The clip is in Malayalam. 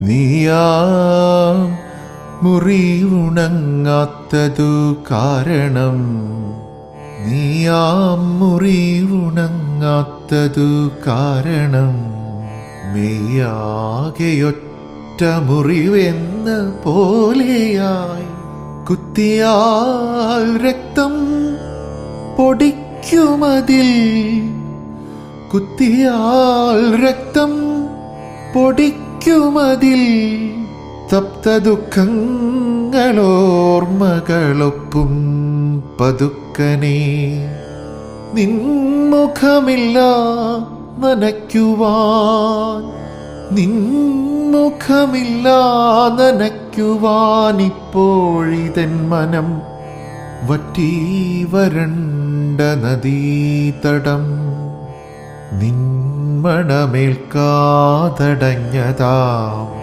നീയാം മുറിവുണങ്ങാത്തതു കാരണം, നീയാം മുറിവുണങ്ങാത്തതു കാരണം, മെയ്യാകെയൊറ്റ മുറിവെന്ന പോലെയായി കുത്തിയാൽ രക്തം പൊടിക്കുമതിൽ, കുത്തിയാൽ രക്തം പൊടിക്കുമതിൽ, തപ്ത ദുഃഖങ്ങളോർമ്മകളൊപ്പും പതുക്കനെ. നിൻമുഖമില്ല നനയ്ക്കുവാൻ, നിൻമുഖമില്ല നനയ്ക്കുവാൻ, ഇപ്പോഴിതൻ മനം വറ്റി വരണ്ട നദീതടം. നിൻമണമേൽക്കാതടഞ്ഞതാം